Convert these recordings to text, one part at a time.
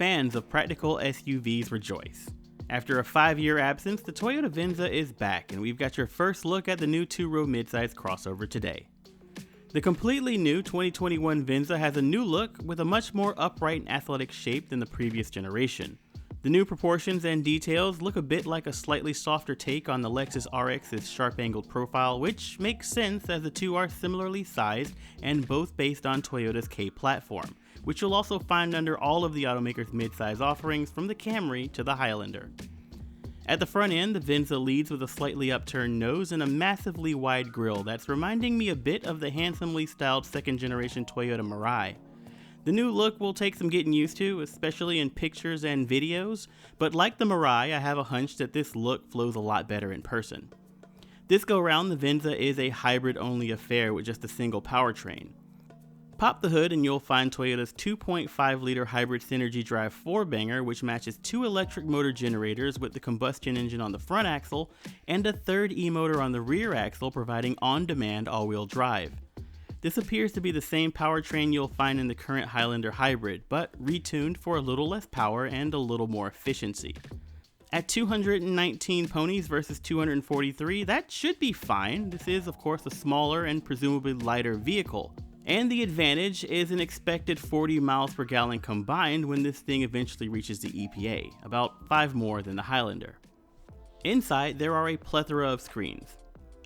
fans of practical SUVs rejoice. After a 5-year absence, the Toyota Venza is back, and we've got your first look at the new two-row midsize crossover today. The completely new 2021 Venza has a new look with a much more upright and athletic shape than the previous generation. The new proportions and details look a bit like a slightly softer take on the Lexus RX's sharp-angled profile, which makes sense as the two are similarly sized and both based on Toyota's K platform, which you'll also find under all of the automaker's midsize offerings from the Camry to the Highlander. At the front end, the Venza leads with a slightly upturned nose and a massively wide grille that's reminding me a bit of the handsomely styled second-generation Toyota Mirai. The new look will take some getting used to, especially in pictures and videos, but like the Mirai, I have a hunch that this look flows a lot better in person. This go round, the Venza is a hybrid-only affair with just a single powertrain. Pop the hood and you'll find Toyota's 2.5-liter hybrid Synergy Drive 4-banger, which matches 2 electric motor generators with the combustion engine on the front axle and a third e-motor on the rear axle, providing on-demand all-wheel drive. This appears to be the same powertrain you'll find in the current Highlander Hybrid, but retuned for a little less power and a little more efficiency. At 219 ponies versus 243, that should be fine. This is, of course, a smaller and presumably lighter vehicle. And the advantage is an expected 40 miles per gallon combined when this thing eventually reaches the EPA, about 5 more than the Highlander. Inside, there are a plethora of screens.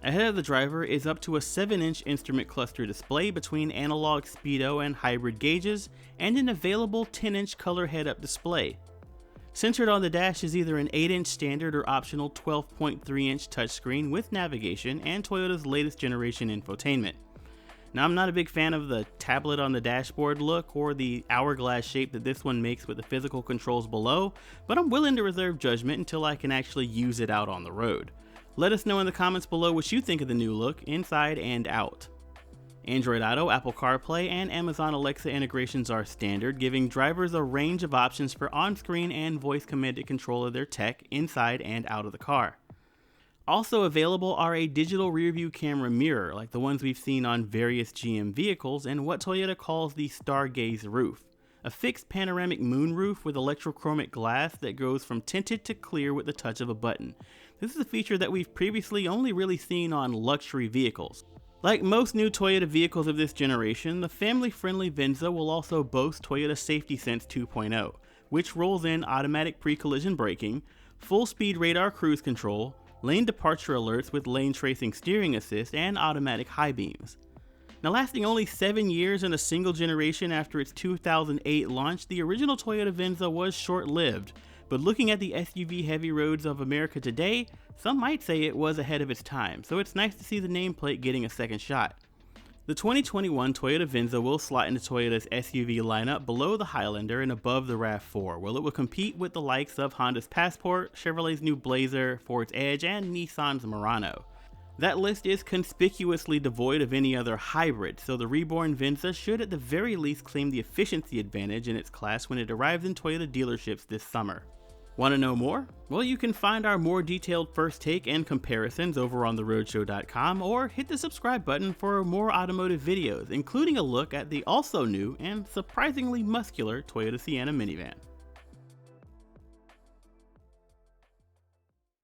Ahead of the driver is up to a 7-inch instrument cluster display between analog speedo and hybrid gauges, and an available 10-inch color head-up display. Centered on the dash is either an 8-inch standard or optional 12.3-inch touchscreen with navigation and Toyota's latest generation infotainment. Now, I'm not a big fan of the tablet on the dashboard look or the hourglass shape that this one makes with the physical controls below, but I'm willing to reserve judgment until I can actually use it out on the road. Let us know in the comments below what you think of the new look, inside and out. Android Auto, Apple CarPlay, and Amazon Alexa integrations are standard, giving drivers a range of options for on-screen and voice-commanded control of their tech inside and out of the car. Also available are a digital rearview camera mirror, like the ones we've seen on various GM vehicles, and what Toyota calls the Stargaze roof, a fixed panoramic moonroof with electrochromic glass that goes from tinted to clear with the touch of a button. This is a feature that we've previously only really seen on luxury vehicles. Like most new Toyota vehicles of this generation, the family-friendly Venza will also boast Toyota Safety Sense 2.0, which rolls in automatic pre-collision braking, full-speed radar cruise control, lane departure alerts with lane tracing steering assist, and automatic high beams. Now, lasting only 7 years in a single generation after its 2008 launch, the original Toyota Venza was short-lived, but looking at the SUV-heavy roads of America today, some might say it was ahead of its time, so it's nice to see the nameplate getting a second shot. The 2021 Toyota Venza will slot into Toyota's SUV lineup below the Highlander and above the RAV4, where it will compete with the likes of Honda's Passport, Chevrolet's new Blazer, Ford's Edge, and Nissan's Murano. That list is conspicuously devoid of any other hybrid, so the reborn Venza should at the very least claim the efficiency advantage in its class when it arrives in Toyota dealerships this summer. Want to know more? Well, you can find our more detailed first take and comparisons over on theroadshow.com, or hit the subscribe button for more automotive videos, including a look at the also new and surprisingly muscular Toyota Sienna minivan.